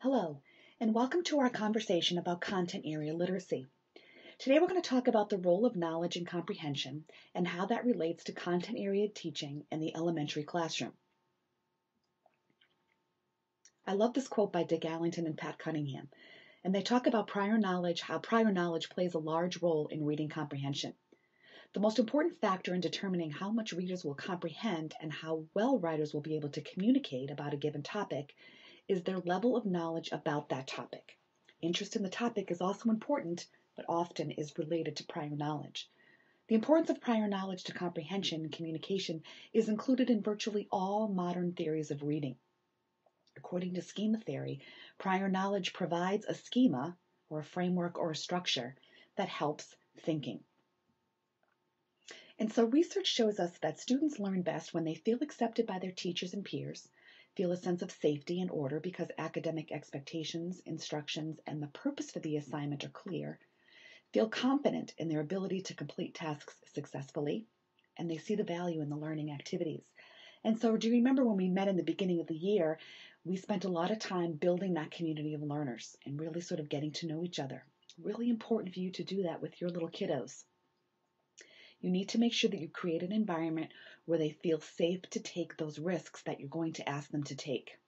Hello, and welcome to our conversation about content area literacy. Today we're going to talk about the role of knowledge and comprehension and how that relates to content area teaching in the elementary classroom. I love this quote by Dick Allington and Pat Cunningham, and they talk about how prior knowledge plays a large role in reading comprehension. The most important factor in determining how much readers will comprehend and how well writers will be able to communicate about a given topic is their level of knowledge about that topic. Interest in the topic is also important, but often is related to prior knowledge. The importance of prior knowledge to comprehension and communication is included in virtually all modern theories of reading. According to schema theory, prior knowledge provides a schema, or a framework or a structure, that helps thinking. And so research shows us that students learn best when they feel accepted by their teachers and peers, feel a sense of safety and order because academic expectations, instructions, and the purpose for the assignment are clear, feel confident in their ability to complete tasks successfully, and they see the value in the learning activities. And so do you remember when we met in the beginning of the year, we spent a lot of time building that community of learners and really sort of getting to know each other. Really important for you to do that with your little kiddos. You need to make sure that you create an environment where they feel safe to take those risks that you're going to ask them to take.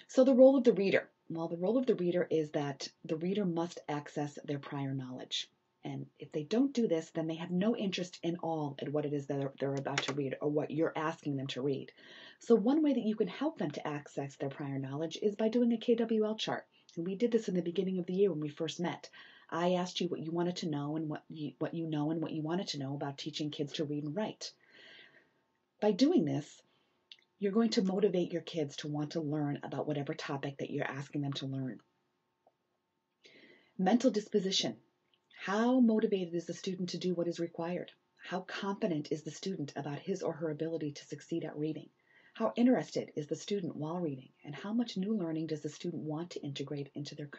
So the role of the reader. Well, the role of the reader is that the reader must access their prior knowledge. And if they don't do this, then they have no interest in all at what it is that they're about to read or what you're asking them to read. So one way that you can help them to access their prior knowledge is by doing a KWL chart. And we did this in the beginning of the year when we first met. I asked you what you wanted to know and what you know and what you wanted to know about teaching kids to read and write. By doing this, you're going to motivate your kids to want to learn about whatever topic that you're asking them to learn. Mental disposition. How motivated is the student to do what is required? How confident is the student about his or her ability to succeed at reading? How interested is the student while reading? And how much new learning does the student want to integrate into their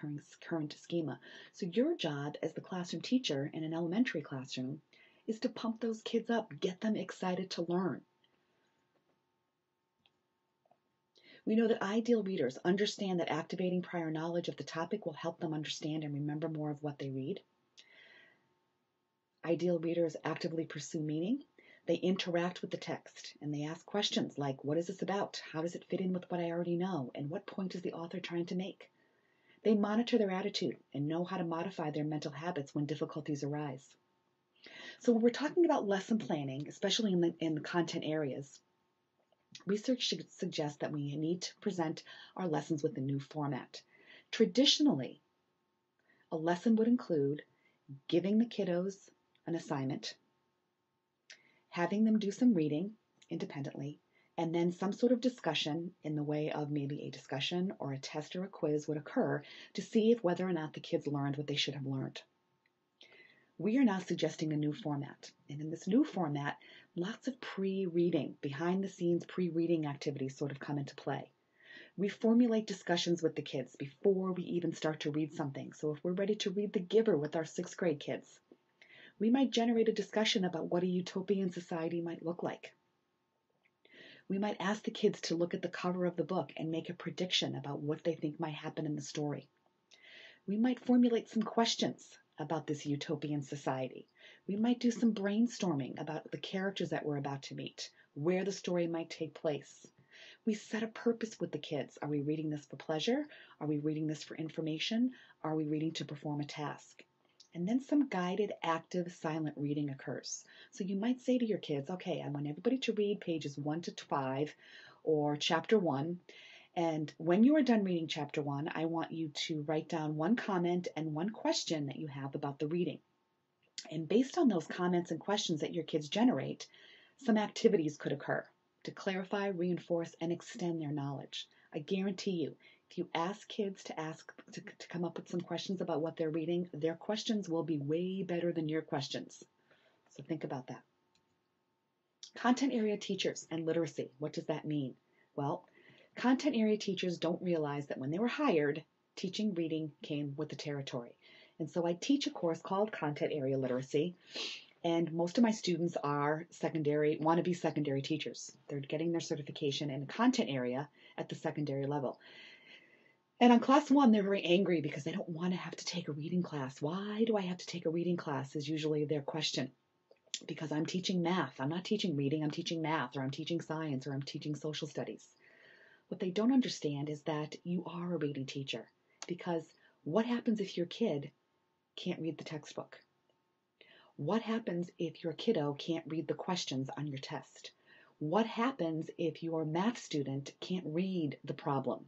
current schema? So your job as the classroom teacher in an elementary classroom is to pump those kids up, get them excited to learn. We know that ideal readers understand that activating prior knowledge of the topic will help them understand and remember more of what they read. Ideal readers actively pursue meaning. They interact with the text and they ask questions like, what is this about? How does it fit in with what I already know? And what point is the author trying to make? They monitor their attitude and know how to modify their mental habits when difficulties arise. So when we're talking about lesson planning, especially in the content areas, research suggests that we need to present our lessons with a new format. Traditionally, a lesson would include giving the kiddos an assignment, having them do some reading independently, and then some sort of discussion in the way of maybe a discussion or a test or a quiz would occur to see if whether or not the kids learned what they should have learned. We are now suggesting a new format. And in this new format, lots of pre-reading, behind-the-scenes pre-reading activities sort of come into play. We formulate discussions with the kids before we even start to read something. So if we're ready to read The Giver with our 6th grade kids, we might generate a discussion about what a utopian society might look like. We might ask the kids to look at the cover of the book and make a prediction about what they think might happen in the story. We might formulate some questions about this utopian society. We might do some brainstorming about the characters that we're about to meet, where the story might take place. We set a purpose with the kids. Are we reading this for pleasure? Are we reading this for information? Are we reading to perform a task? And then some guided, active, silent reading occurs. So you might say to your kids, okay, I want everybody to read pages 1 to 5 or chapter 1. And when you are done reading chapter 1, I want you to write down one comment and one question that you have about the reading. And based on those comments and questions that your kids generate, some activities could occur to clarify, reinforce, and extend their knowledge. I guarantee you, if you ask kids to come up with some questions about what they're reading, their questions will be way better than your questions. So think about that. Content area teachers and literacy. What does that mean? Well, content area teachers don't realize that when they were hired, teaching reading came with the territory. And so I teach a course called Content Area Literacy. And most of my students are wannabe secondary teachers. They're getting their certification in the content area at the secondary level. And on class 1, they're very angry because they don't want to have to take a reading class. Why do I have to take a reading class is usually their question. Because I'm teaching math. I'm not teaching reading, I'm teaching math, or I'm teaching science, or I'm teaching social studies. What they don't understand is that you are a reading teacher. Because what happens if your kid can't read the textbook? What happens if your kiddo can't read the questions on your test? What happens if your math student can't read the problem?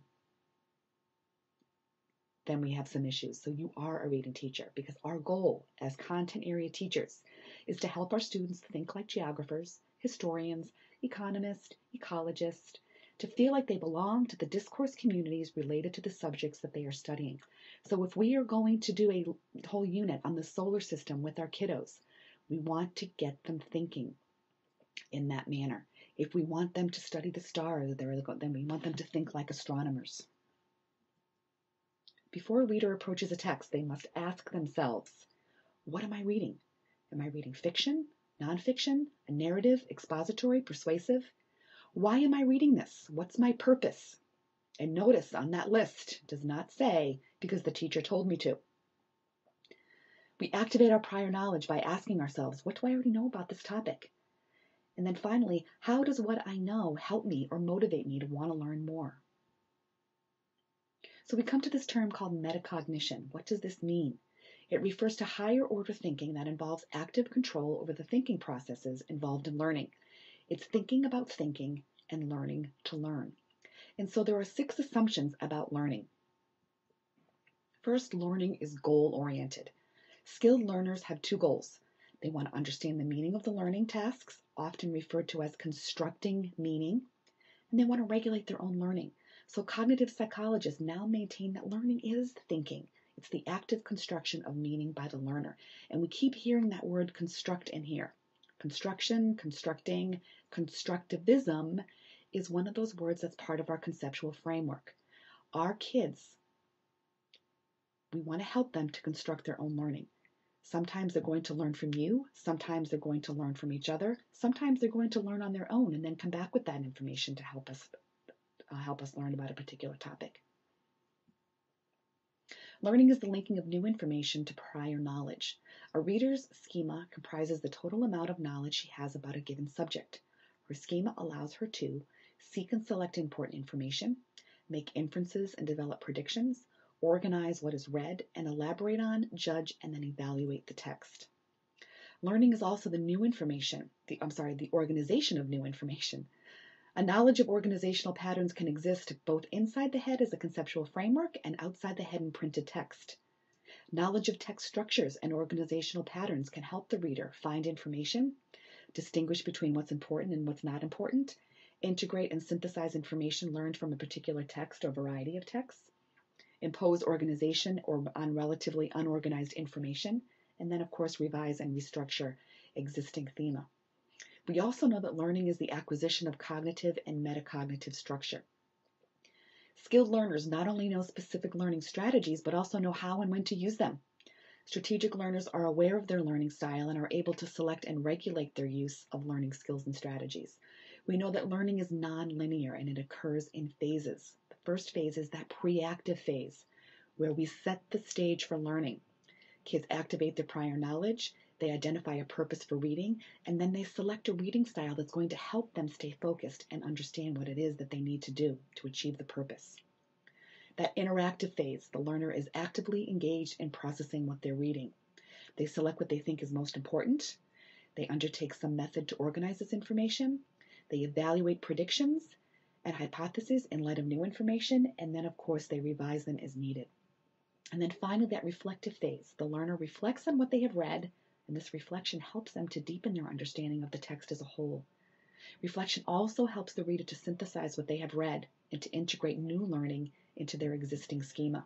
Then we have some issues. So you are a reading teacher, because our goal as content area teachers is to help our students think like geographers, historians, economists, ecologists, to feel like they belong to the discourse communities related to the subjects that they are studying. So if we are going to do a whole unit on the solar system with our kiddos, we want to get them thinking in that manner. If we want them to study the stars, then we want them to think like astronomers. Before a reader approaches a text, they must ask themselves, what am I reading? Am I reading fiction, nonfiction, a narrative, expository, persuasive? Why am I reading this? What's my purpose? And notice on that list does not say, because the teacher told me to. We activate our prior knowledge by asking ourselves, what do I already know about this topic? And then finally, how does what I know help me or motivate me to want to learn more? So we come to this term called metacognition. What does this mean? It refers to higher order thinking that involves active control over the thinking processes involved in learning. It's thinking about thinking and learning to learn. And so there are 6 assumptions about learning. First, learning is goal-oriented. Skilled learners have 2 goals. They want to understand the meaning of the learning tasks, often referred to as constructing meaning, and they want to regulate their own learning. So cognitive psychologists now maintain that learning is thinking. It's the active construction of meaning by the learner. And we keep hearing that word construct in here. Construction, constructing, constructivism is one of those words that's part of our conceptual framework. Our kids, we want to help them to construct their own learning. Sometimes they're going to learn from you. Sometimes they're going to learn from each other. Sometimes they're going to learn on their own and then come back with that information to help us learn about a particular topic. Learning is the linking of new information to prior knowledge. A reader's schema comprises the total amount of knowledge she has about a given subject. Her schema allows her to seek and select important information, make inferences and develop predictions, organize what is read, and elaborate on, judge, and then evaluate the text. Learning is also the organization of new information. A knowledge of organizational patterns can exist both inside the head as a conceptual framework and outside the head in printed text. Knowledge of text structures and organizational patterns can help the reader find information, distinguish between what's important and what's not important, integrate and synthesize information learned from a particular text or variety of texts, impose organization on relatively unorganized information, and then, of course, revise and restructure existing thema. We also know that learning is the acquisition of cognitive and metacognitive structure. Skilled learners not only know specific learning strategies, but also know how and when to use them. Strategic learners are aware of their learning style and are able to select and regulate their use of learning skills and strategies. We know that learning is non-linear and it occurs in phases. The first phase is that pre-active phase, where we set the stage for learning. Kids activate their prior knowledge, they identify a purpose for reading, and then they select a reading style that's going to help them stay focused and understand what it is that they need to do to achieve the purpose. That interactive phase, the learner is actively engaged in processing what they're reading. They select what they think is most important. They undertake some method to organize this information. They evaluate predictions and hypotheses in light of new information, and then, of course, they revise them as needed. And then finally, that reflective phase. The learner reflects on what they have read, and this reflection helps them to deepen their understanding of the text as a whole. Reflection also helps the reader to synthesize what they have read and to integrate new learning into their existing schema.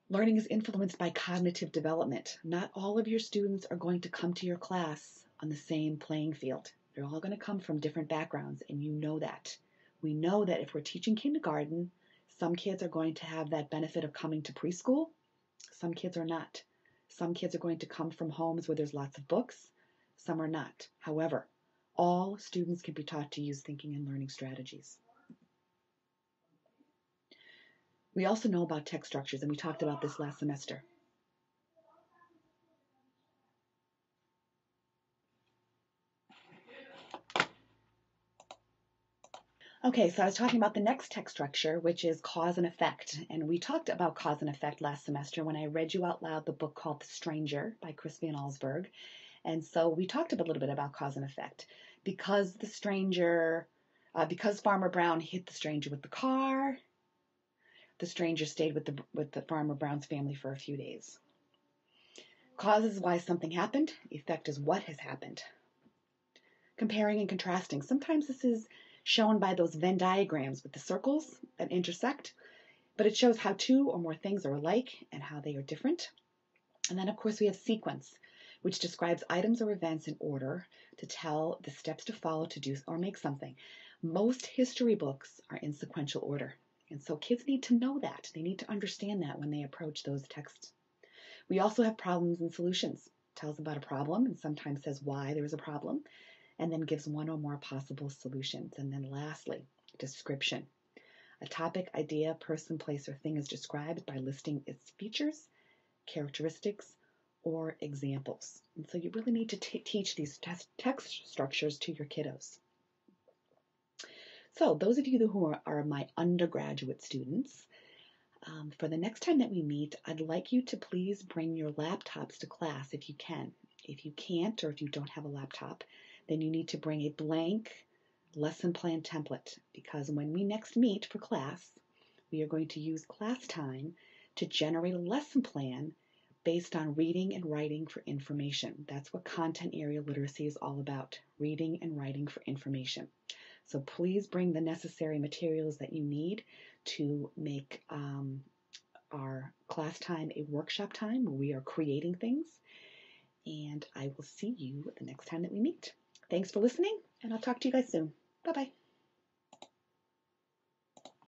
Learning is influenced by cognitive development. Not all of your students are going to come to your class on the same playing field. They're all going to come from different backgrounds, and you know that. We know that if we're teaching kindergarten, some kids are going to have that benefit of coming to preschool. Some kids are not. Some kids are going to come from homes where there's lots of books, some are not. However, all students can be taught to use thinking and learning strategies. We also know about text structures, and we talked about this last semester. Okay, so I was talking about the next text structure, which is cause and effect. And we talked about cause and effect last semester when I read you out loud the book called The Stranger by Chris Van Allsburg. And so we talked a little bit about cause and effect. Because Farmer Brown hit the stranger with the car, the stranger stayed with the Farmer Brown's family for a few days. Cause is why something happened. Effect is what has happened. Comparing and contrasting. Sometimes this is shown by those Venn diagrams with the circles that intersect, but it shows how two or more things are alike and how they are different. And then, of course, we have sequence, which describes items or events in order to tell the steps to follow to do or make something. Most history books are in sequential order, and so kids need to know that. They need to understand that when they approach those texts. We also have problems and solutions. It tells about a problem and sometimes says why there is a problem, and then gives one or more possible solutions. And then lastly, description. A topic, idea, person, place, or thing is described by listing its features, characteristics, or examples. And so you really need to teach these text structures to your kiddos. So those of you who are my undergraduate students, for the next time that we meet, I'd like you to please bring your laptops to class if you can. If you can't, or if you don't have a laptop, then you need to bring a blank lesson plan template, because when we next meet for class, we are going to use class time to generate a lesson plan based on reading and writing for information. That's what content area literacy is all about, reading and writing for information. So please bring the necessary materials that you need to make our class time a workshop time where we are creating things. And I will see you the next time that we meet. Thanks for listening, and I'll talk to you guys soon. Bye-bye.